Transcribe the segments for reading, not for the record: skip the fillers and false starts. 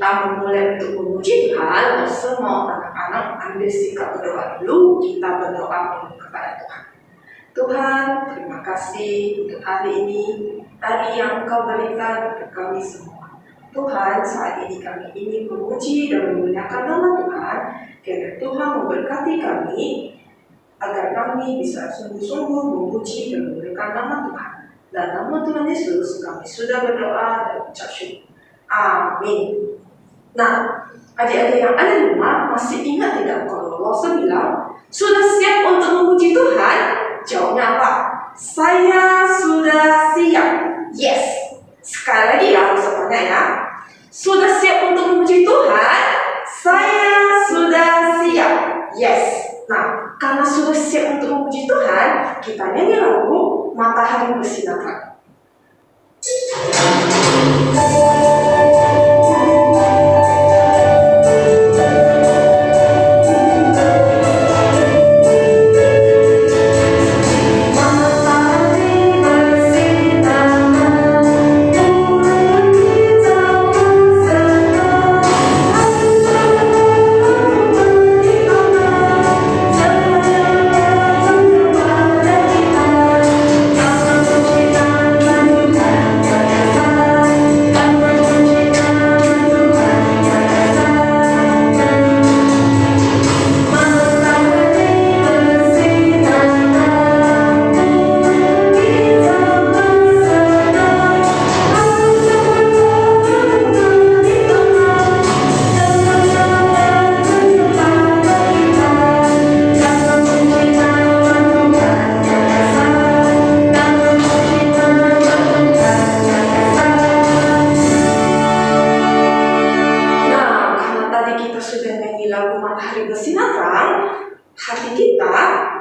kita memulai untuk memuji Tuhan, semua anak-anak ambil sikap berdoa dulu. Kita berdoa kepada Tuhan. Tuhan, terima kasih untuk hari ini, hari yang Engkau berikan untuk kami semua. Tuhan, saat ini kami ingin memuji dan memuliakan nama Tuhan, karena Tuhan memberkati kami, agar kami bisa sungguh-sungguh memuji dan memuliakan nama Tuhan. Dan nama Tuhan Yesus kami sudah berdoa dan ucap syukur. Amin. Nah, adik-adik yang ada di rumah masih ingat tidak kalau Lose bilang sudah siap untuk memuji Tuhan? Jawabnya apa? Saya sudah siap. Yes. Sekali lagi ya, Lose tanya ya. Sudah siap untuk memuji Tuhan? Saya sudah siap. Yes. Nah, karena sudah siap untuk memuji Tuhan, kita nyanyi lagu Matahari Bersinar Terang.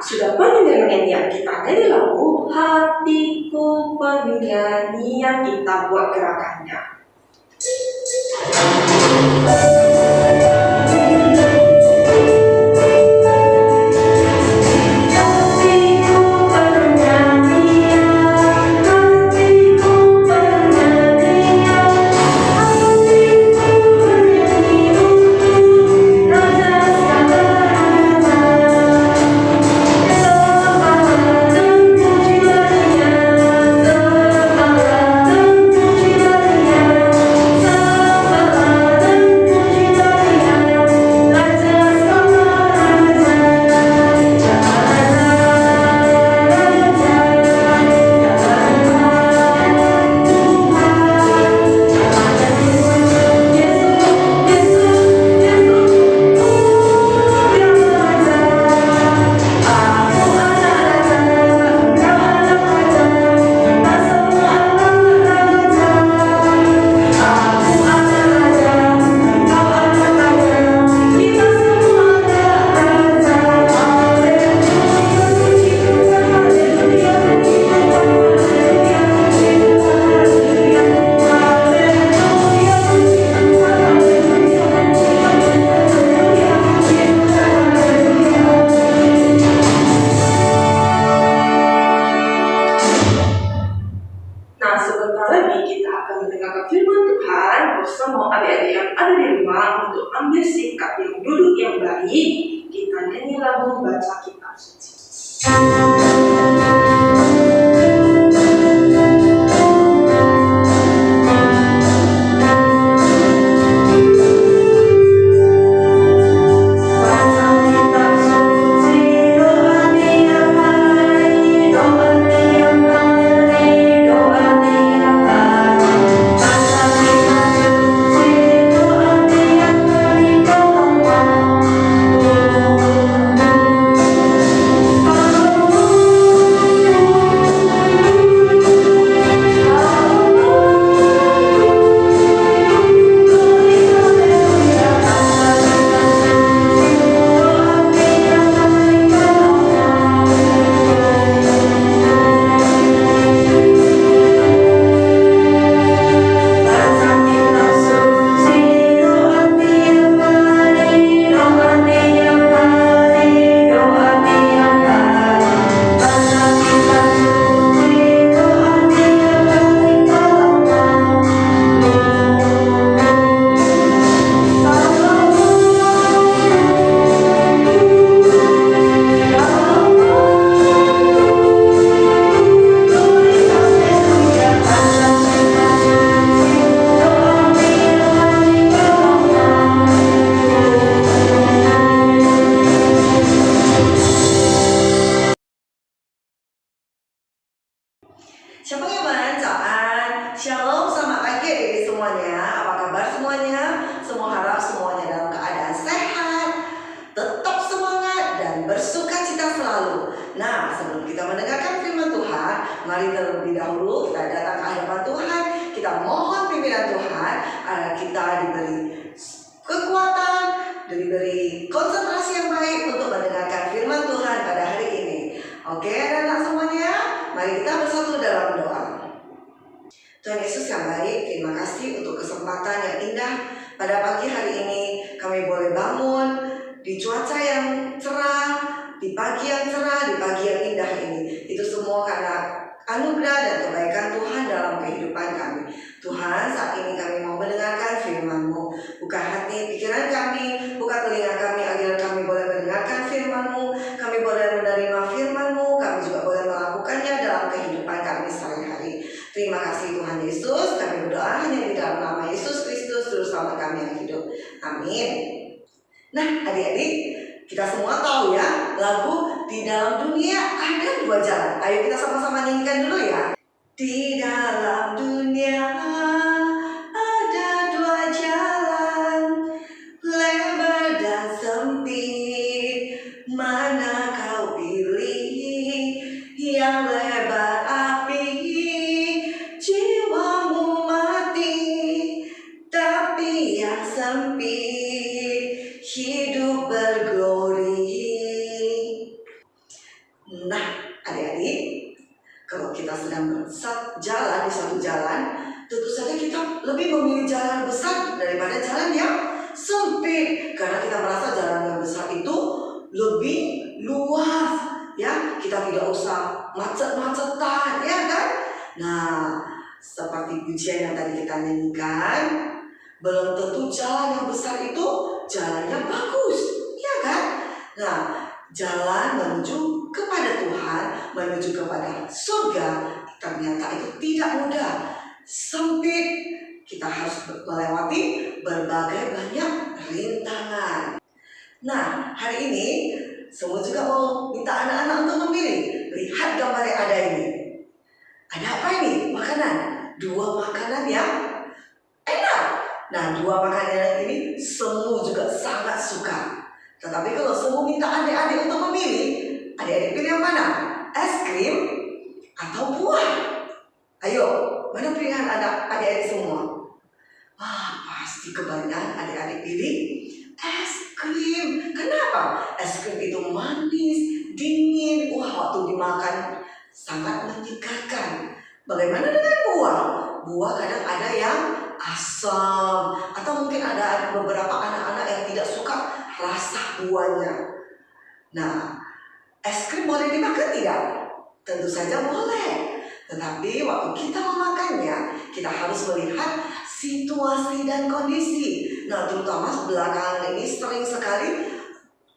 Sudah penuh dengan nyanyian kita dari lagu Hatiku Penuh Nyanyian, kita buat gerakannya. kita mendengarkan firman Tuhan, mari terlebih dahulu kita datang ke hadapan Tuhan, kita mohon pimpinan Tuhan agar kita diberi kekuatan, diberi konsentrasi yang baik untuk mendengarkan firman Tuhan pada hari ini. Oke, anak-anak semuanya, mari kita bersatu dalam doa. Tuhan Yesus yang baik, terima kasih untuk kesempatan yang indah pada pagi hari ini. Kami boleh bangun di cuaca yang cerah, di pagi yang cerah, di pagi yang indah ini. Itu semua karena anugerah dan kebaikan Tuhan dalam kehidupan kami. Tuhan, saat ini kami mau mendengarkan firman-Mu. Buka hati, pikiran kami, buka telinga kami agar kami boleh mendengarkan firman-Mu. Kami boleh menerima firman-Mu, kami juga boleh melakukannya dalam kehidupan kami sehari-hari. Terima kasih Tuhan Yesus, kami berdoa hanya di dalam nama Yesus Kristus, Juru Selamat kami yang hidup. Amin. Nah, adik-adik, kita semua tahu ya, lagu Di Dalam Dunia Ada Dua Jalan. Ayo kita sama-sama nyanyikan dulu ya. Di dalam dunia ada dua jalan, lebar dan sempit, mana kau pilih? Yang lebar api, jiwamu mati, tapi yang sempit, hidup berglori. Nah, adik-adik, kalau kita sedang berjalan di suatu jalan, tentu saja kita lebih memilih jalan besar daripada jalan yang sempit, karena kita merasa jalan yang besar itu lebih luas, ya. Kita tidak usah macet-macetan, ya kan? Nah, seperti pujian yang tadi kita nyanyikan, belum tentu jalan yang besar itu jalannya bagus, ya kan? Nah, jalan menuju kepada Tuhan, menuju kepada surga, ternyata itu tidak mudah, sempit. Kita harus melewati berbagai banyak rintangan. Nah, hari ini semua juga mau minta anak-anak untuk memilih. Lihat gambar yang ada ini. Ada apa ini? Makanan. Dua makanan yang enak. Nah, dua makanan ini semua juga sangat suka. Tetapi kalau semua minta adik-adik untuk memilih, adik-adik pilih yang mana? Es krim atau buah? Ayo, mana pilihan adik-adik semua? Wah, pasti kebanyakan adik-adik pilih es krim. Kenapa? Es krim itu manis, dingin. Wah, waktu dimakan sangat menyegarkan. Bagaimana dengan buah? Buah kadang ada yang asam, atau mungkin ada beberapa anak-anak yang tidak suka rasa buahnya. Nah, es krim boleh dimakan tidak? Tentu saja boleh. Tetapi waktu kita memakannya, kita harus melihat situasi dan kondisi. Nah, terutama belakangan ini sering sekali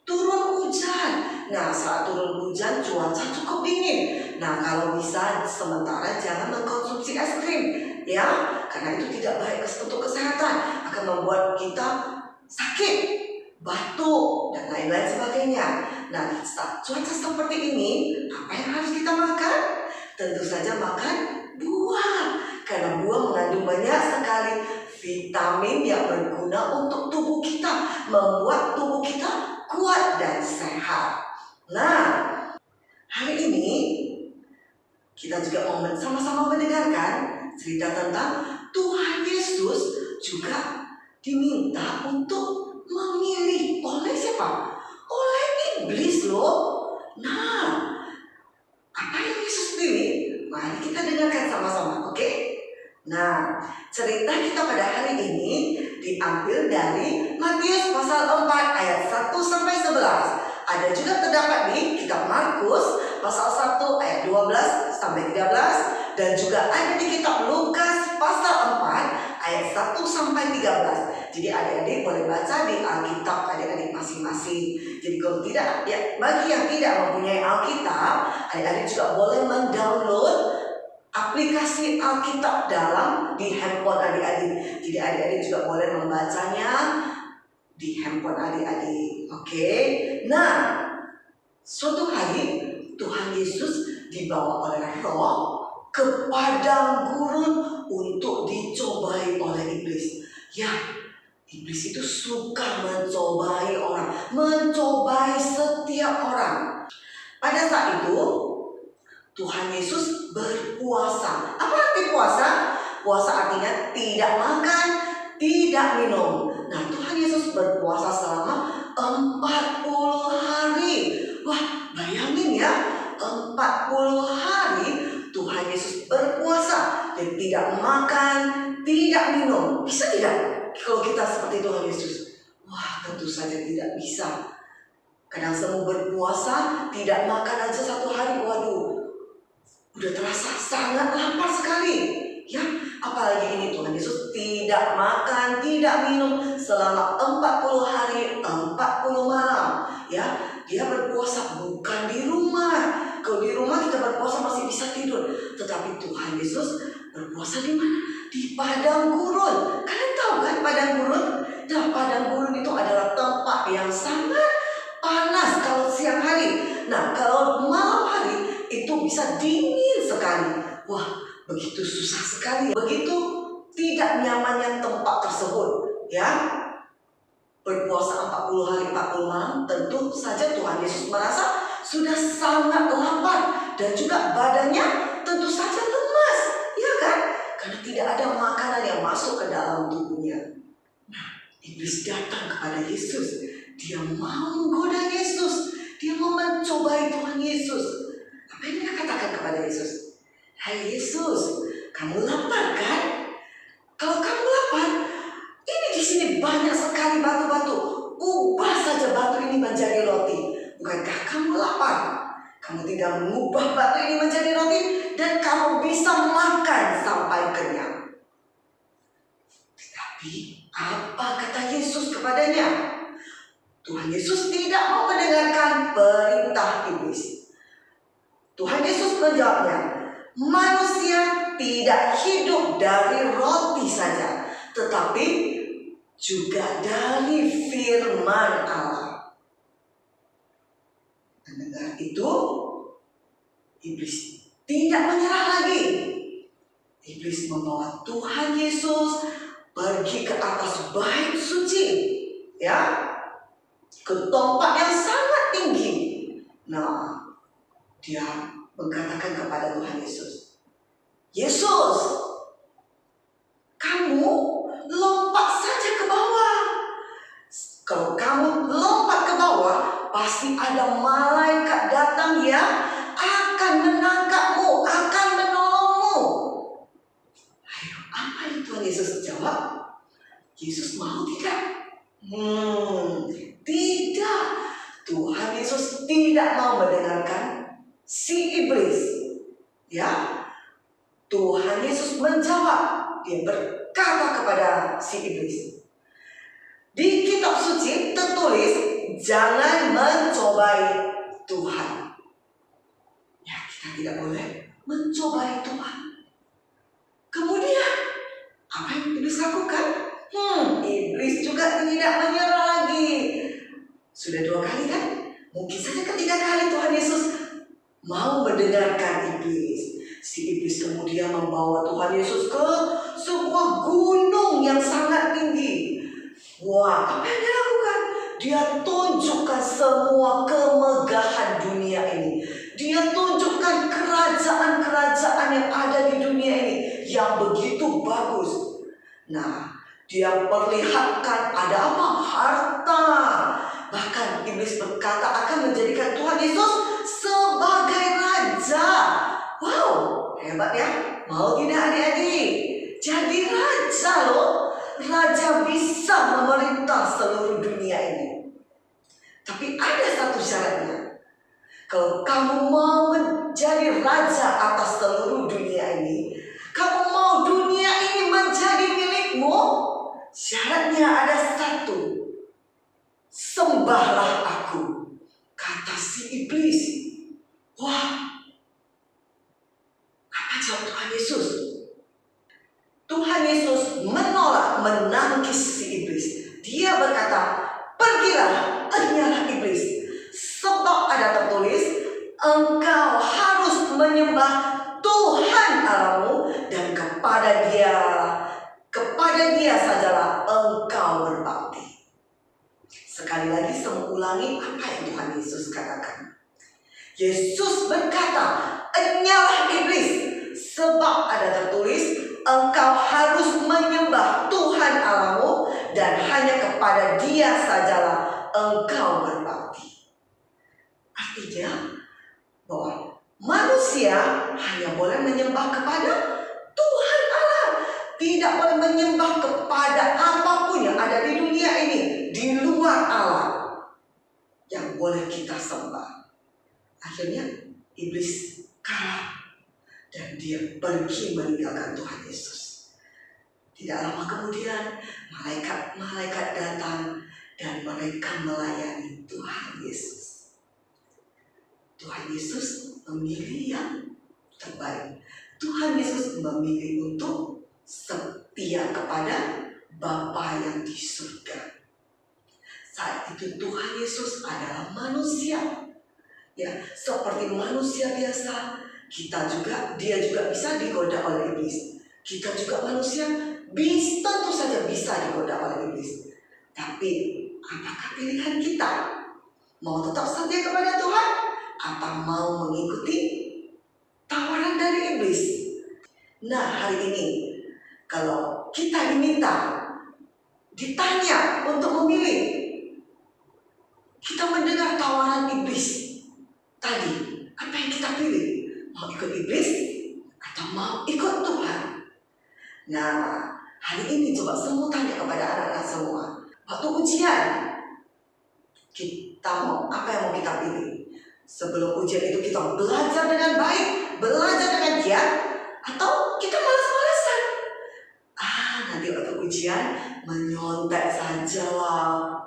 turun hujan. Nah, saat turun hujan cuaca cukup dingin. Nah, kalau bisa sementara jangan mengkonsumsi es krim, ya, karena itu tidak baik untuk kesehatan, akan membuat kita sakit, batuk, dan lain-lain sebagainya. Nah, saat cuaca seperti ini, apa yang harus kita makan? Tentu saja makan buah, karena buah mengandung banyak sekali vitamin yang berguna untuk tubuh kita, membuat tubuh kita kuat dan sehat. Nah, hari ini kita juga mau sama-sama mendengarkan cerita tentang Tuhan Yesus juga diminta untuk memilih oleh siapa? Oleh iblis loh. Nah, apa yang Yesus pilih? Mari kita dengarkan sama-sama, oke? Nah, cerita kita pada hari ini diambil dari Matius pasal 4 ayat 1 sampai 11. Ada juga terdapat di kitab Markus pasal 1 ayat 12 sampai 13, dan juga ada di kitab Lukas pasal 4 ayat 1 sampai 13. Jadi adik-adik boleh baca di Alkitab adik-adik masing-masing. Jadi kalau tidak, ya, bagi yang tidak mempunyai Alkitab, adik-adik juga boleh mendownload aplikasi Alkitab dalam di handphone adik-adik. Jadi adik-adik juga boleh membacanya di handphone adik-adik. Oke. Nah, suatu hari Tuhan Yesus dibawa oleh Roh ke padang gurun untuk dicobai oleh iblis. Ya, iblis itu suka mencobai orang, mencobai setiap orang. Pada saat itu Tuhan Yesus berpuasa. Apa arti puasa? Puasa artinya tidak makan, tidak minum. Nah, Tuhan Yesus berpuasa selama 40 hari. Wah, bayangin ya, 40 hari Tuhan Yesus berpuasa dan tidak makan, tidak minum. Bisa tidak kalau kita seperti Tuhan Yesus? Wah, tentu saja tidak bisa. Kadang semu berpuasa, tidak makan aja 1 hari, waduh, udah terasa sangat lapar sekali. Ya, apalagi ini Tuhan Yesus tidak makan, tidak minum selama 40 hari, 40 malam. Ya, dia berpuasa bukan di rumah. Kalau di rumah kita berpuasa masih bisa tidur, tetapi Tuhan Yesus berpuasa di mana? Di padang gurun. Kalian tahu kan padang gurun? Nah, padang gurun itu adalah tempat yang sangat panas kalau siang hari. Nah, kalau malam hari itu bisa dingin sekali. Wah, begitu susah sekali, begitu tidak nyamannya tempat tersebut. Ya, berpuasa 40 hari 40 malam, tentu saja Tuhan Yesus merasa sudah sangat lapar dan juga badannya tentu saja lemas, ya kan? Karena tidak ada makanan yang masuk ke dalam tubuhnya. Nah, iblis datang kepada Yesus. Dia mau menggoda Yesus. Dia mau mencobai Tuhan Yesus. Apa yang dia katakan kepada Yesus? Hai Yesus, kamu lapar kan? Kalau kamu lapar, ini di sini banyak sekali batu-batu. Ubah saja batu ini menjadi roti. Bukankah kamu lapar? Kamu tinggal mengubah batu ini menjadi roti dan kamu bisa makan sampai kenyang. Tapi apa kata Yesus kepadanya? Tuhan Yesus tidak mau mendengarkan perintah iblis. Tuhan Yesus menjawabnya, manusia tidak hidup dari roti saja, tetapi juga dari firman Allah. Mendengar itu, iblis tidak menyerah lagi. Iblis membawa Tuhan Yesus pergi ke atas bait suci, ya, ke tempat yang sangat tinggi. Nah, dia mengatakan kepada Tuhan Yesus, Yesus, kamu lompat saja ke bawah. Kalau kamu lompat ke bawah, pasti ada malaikat datang yang akan menangkapmu, akan menolongmu. Ayo, apa yang Tuhan Yesus jawab? Yesus mau tidak? Tidak. Tuhan Yesus tidak mau mendengarkan si iblis. Ya, Tuhan Yesus menjawab. Dia berkata kepada si iblis, di kitab suci tertulis, jangan mencobai Tuhan. Ya, kita tidak boleh mencobai Tuhan. Kemudian, apa yang iblis lakukan? Iblis juga tidak menyerah lagi. Sudah 2 kali kan? Mungkin saja ketiga kali Tuhan Yesus mau mendengarkan iblis. Si iblis kemudian membawa Tuhan Yesus ke sebuah gunung yang sangat tinggi. Wah, apa yang dia lakukan? Dia tunjukkan semua kemegahan dunia ini. Dia tunjukkan kerajaan-kerajaan yang ada di dunia ini yang begitu bagus. Nah, dia perlihatkan ada apa? Harta. Bahkan iblis berkata akan menjadikan Tuhan Yesus sebagai raja. Wow, hebat ya. Mau tidak adik-adik? Jadi raja loh. Raja bisa memerintah seluruh dunia ini. Tapi ada satu syaratnya. Kalau kamu mau menjadi raja atas seluruh dunia ini, kamu mau dunia ini menjadi milikmu, syaratnya ada satu. Sembahlah aku, kata si iblis. Wah, apa jawab Tuhan Yesus? Tuhan Yesus menolak, menangkis si iblis. Dia berkata, pergilah, enyahlah iblis. Sebab ada tertulis, engkau harus menyembah Tuhan Allahmu dan kepada dia sajalah engkau berbakti. Sekali lagi saya ulangi apa yang Tuhan Yesus katakan. Yesus berkata, "Enyalah iblis, sebab ada tertulis, engkau harus menyembah Tuhan Allahmu dan hanya kepada Dia sajalah engkau berbakti." Artinya bahwa manusia hanya boleh menyembah kepada Tuhan Allah, tidak boleh menyembah kepada apapun yang ada di dunia ini di luar Allah yang boleh kita sembah. Akhirnya iblis kalah dan dia pergi meninggalkan Tuhan Yesus. Tidak lama kemudian malaikat datang dan mereka melayani Tuhan Yesus. Tuhan Yesus memilih yang terbaik. Tuhan Yesus memilih untuk setia kepada Bapa yang di surga. Saat itu Tuhan Yesus adalah manusia. Ya, seperti manusia biasa, dia juga bisa digoda oleh iblis. Kita juga manusia, tentu saja bisa digoda oleh iblis. Tapi apakah pilihan kita? Mau tetap setia kepada Tuhan atau mau mengikuti tawaran dari iblis? Nah, hari ini kalau kita ditanya untuk memilih, kita mendengar tawaran iblis tadi, apa yang kita pilih? Mau ikut iblis atau mau ikut Tuhan? Nah, hari ini coba semua tanya kepada anak-anak semua. Waktu ujian, apa yang mau kita pilih? Sebelum ujian itu kita belajar dengan baik, belajar dengan giat, atau kita malas-malasan? Nanti waktu ujian menyontek saja lah.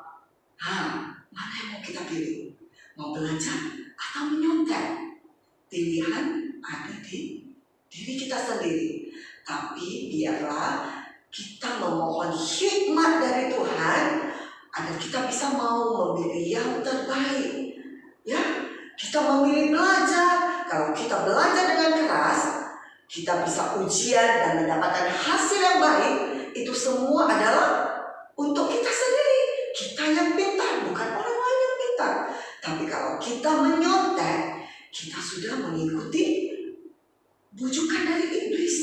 Mana yang mau kita pilih? Mau belajar atau menyontek? Pilihan ada di diri kita sendiri. Tapi biarlah kita memohon hikmat dari Tuhan agar kita bisa mau memilih yang terbaik. Ya, kita memilih belajar. Kalau kita belajar dengan keras, kita bisa ujian dan mendapatkan hasil yang baik. Itu semua adalah untuk kita sendiri. Kita yang pintar, bukan orang lain yang pintar. Tapi kalau kita menyontek, kita sudah mengikuti bujukan dari iblis.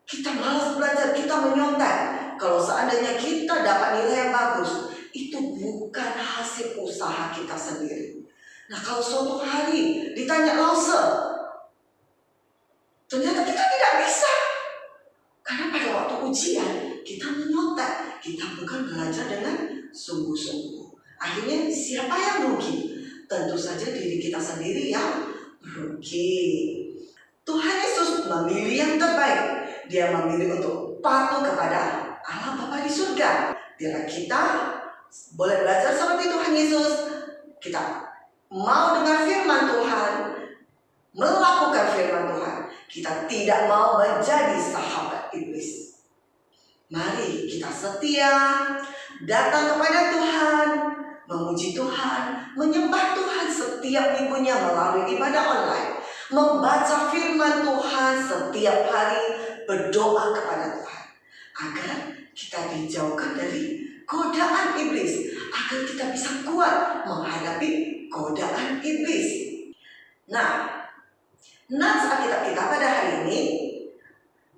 Kita malas belajar, kita menyontek. Kalau seandainya kita dapat nilai yang bagus, itu bukan hasil usaha kita sendiri. Nah, kalau suatu hari ditanya Lause, ternyata kita tidak bisa. Karena pada waktu ujian, kita menyontek. Kita bukan belajar dengan sungguh-sungguh. Akhirnya siapa yang rugi? Tentu saja diri kita sendiri yang rugi. Tuhan Yesus memilih yang terbaik. Dia memilih untuk patuh kepada Allah Bapa di surga. Biar kita boleh belajar seperti Tuhan Yesus. Kita mau dengar firman Tuhan, melakukan firman Tuhan. Kita tidak mau menjadi sahabat iblis. Mari kita setia, datang kepada Tuhan, memuji Tuhan, menyembah Tuhan setiap minggunya melalui ibadah online, membaca firman Tuhan setiap hari, berdoa kepada Tuhan agar kita dijauhkan dari godaan iblis, agar kita bisa kuat menghadapi godaan iblis. Nah, nats Alkitab kita pada hari ini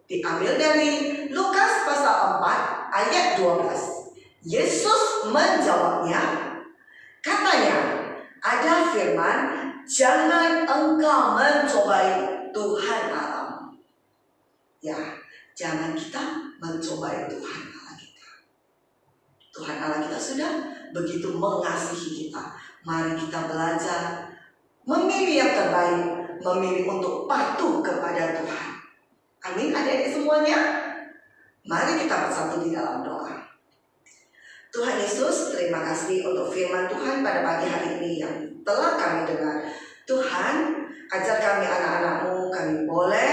diambil dari Lukas pasal 4 ayat 12. Yesus menjawabnya, katanya, ada firman, jangan engkau mencobai Tuhan Allahmu. Ya, jangan kita mencobai Tuhan Allah kita. Tuhan Allah kita sudah begitu mengasihi kita. Mari kita belajar memilih yang terbaik, memilih untuk patuh kepada Tuhan. Amin, adik-adik semuanya. Mari kita bersatu di dalam doa. Tuhan Yesus, terima kasih untuk firman Tuhan pada pagi hari ini yang telah kami dengar. Tuhan, ajar kami anak-anak-Mu, kami boleh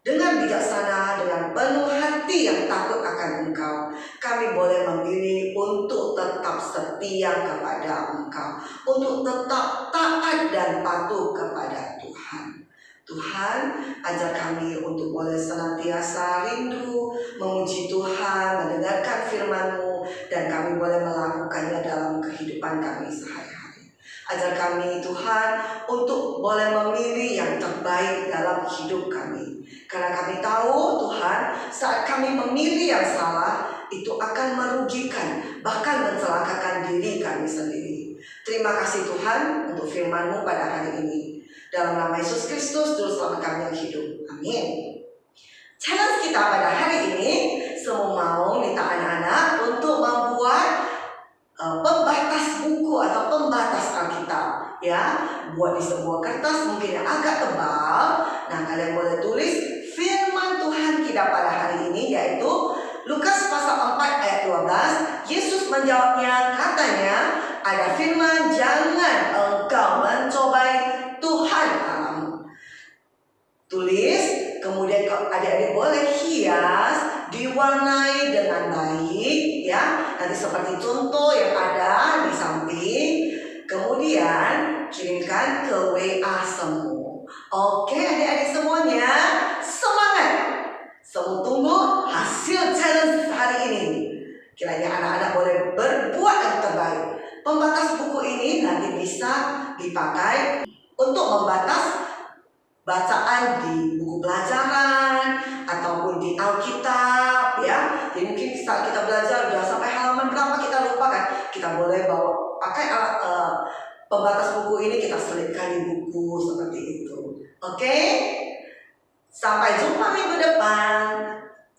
dengan bijaksana, dengan penuh hati yang takut akan Engkau, kami boleh memilih untuk tetap setia kepada Engkau, untuk tetap taat dan patuh kepada Tuhan. Tuhan, ajar kami untuk boleh senantiasa rindu, memuji Tuhan, mendengarkan firman-Mu, dan kami boleh melakukannya dalam kehidupan kami sehari-hari. Ajar kami Tuhan untuk boleh memilih yang terbaik dalam hidup kami. Karena kami tahu Tuhan, saat kami memilih yang salah, itu akan merugikan, bahkan mencelakakan diri kami sendiri. Terima kasih Tuhan untuk firman-Mu pada hari ini. Dalam nama Yesus Kristus, Juru Selamat kami yang hidup. Amin. Challenge kita pada hari ini, semua mau minta anak-anak untuk membuat pembatas buku atau pembatas Alkitab, ya, buat di sebuah kertas mungkin yang agak tebal. Nah, kalian boleh tulis firman Tuhan kita pada hari ini, yaitu Lukas pasal 4 ayat 12. Yesus menjawabnya, katanya, ada firman, jangan engkau mencobai Tuhan Allahmu. Tulis, kemudian adik-adik boleh hias, diwarnai dengan baik, ya. Nanti seperti contoh yang ada di samping. Kemudian kirimkan ke WA semua. Oke, adik-adik semuanya, semangat. Semua tunggu hasil challenge hari ini. Kiranya anak-anak boleh berbuat yang terbaik. Pembatas buku ini nanti bisa dipakai untuk membatas bacaan di buku pelajaran ataupun di Alkitab, ya. Jadi mungkin saat kita belajar udah sampai halaman berapa kita lupa kan, kita boleh bawa pakai alat pembatas buku ini, kita selipkan di buku seperti itu. Oke? Sampai jumpa minggu depan.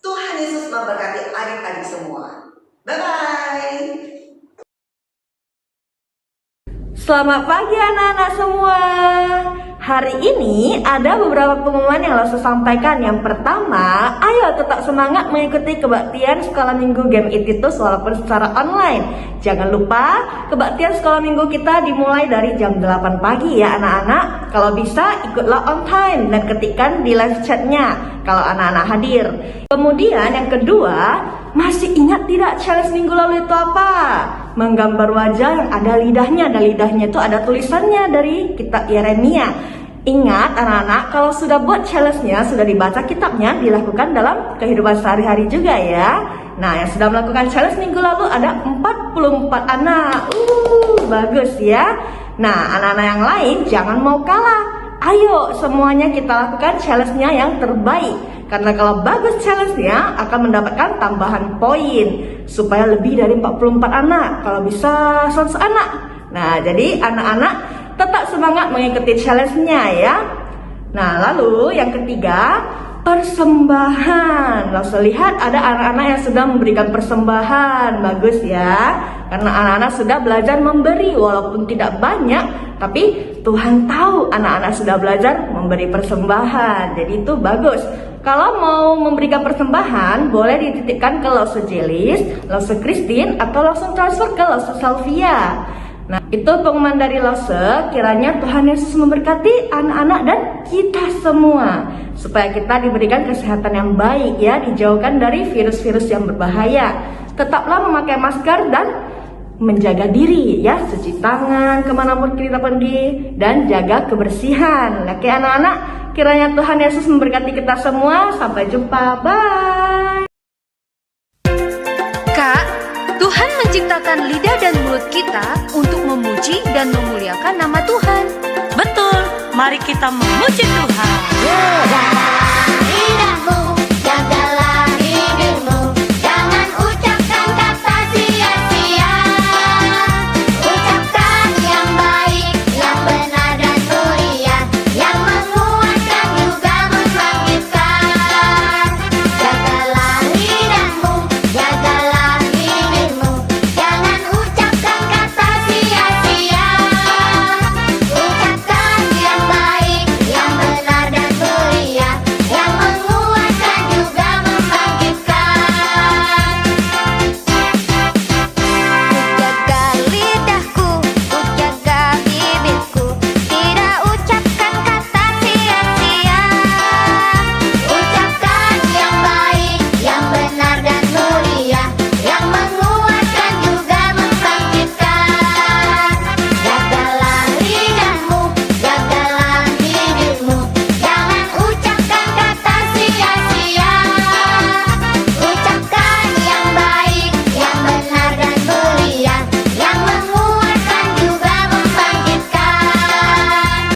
Tuhan Yesus memberkati adik-adik semua. Bye bye. Selamat pagi anak-anak semua. Hari ini ada beberapa pengumuman yang Lause sampaikan. Yang pertama, ayo tetap semangat mengikuti kebaktian sekolah minggu Game It Titus walaupun secara online. Jangan lupa kebaktian sekolah minggu kita dimulai dari jam 8 pagi ya anak-anak. Kalau bisa ikutlah on time dan ketikkan di live chatnya kalau anak-anak hadir. Kemudian yang kedua, masih ingat tidak challenge minggu lalu itu apa? Menggambar wajah yang ada lidahnya. Dan lidahnya itu ada tulisannya dari kitab Yeremia. Ingat anak-anak, kalau sudah buat challenge-nya, sudah dibaca kitabnya, dilakukan dalam kehidupan sehari-hari juga ya. Nah, yang sudah melakukan challenge minggu lalu ada 44 anak. Bagus ya. Nah, anak-anak yang lain jangan mau kalah. Ayo semuanya kita lakukan challenge-nya yang terbaik. Karena kalau bagus challenge-nya akan mendapatkan tambahan poin supaya lebih dari 44 anak. Kalau bisa 100 anak. Nah, jadi anak-anak tetap semangat mengikuti challenge-nya ya. Nah, lalu yang ketiga, persembahan. Langsung lihat ada anak-anak yang sudah memberikan persembahan. Bagus ya. Karena anak-anak sudah belajar memberi walaupun tidak banyak, tapi Tuhan tahu anak-anak sudah belajar memberi persembahan. Jadi itu bagus. Kalau mau memberikan persembahan, boleh dititipkan ke Lause Jelis, Lause Christine, atau langsung transfer ke Lause Salvia. Nah, itu pengumuman dari Lause. Kiranya Tuhan Yesus memberkati anak-anak dan kita semua, supaya kita diberikan kesehatan yang baik ya, dijauhkan dari virus-virus yang berbahaya. Tetaplah memakai masker dan menjaga diri ya, cuci tangan kemanapun kita pergi, dan jaga kebersihan. Oke anak-anak, kiranya Tuhan Yesus memberkati kita semua. Sampai jumpa, bye. Kak, Tuhan menciptakan lidah dan mulut kita untuk memuji dan memuliakan nama Tuhan. Betul, mari kita memuji Tuhan.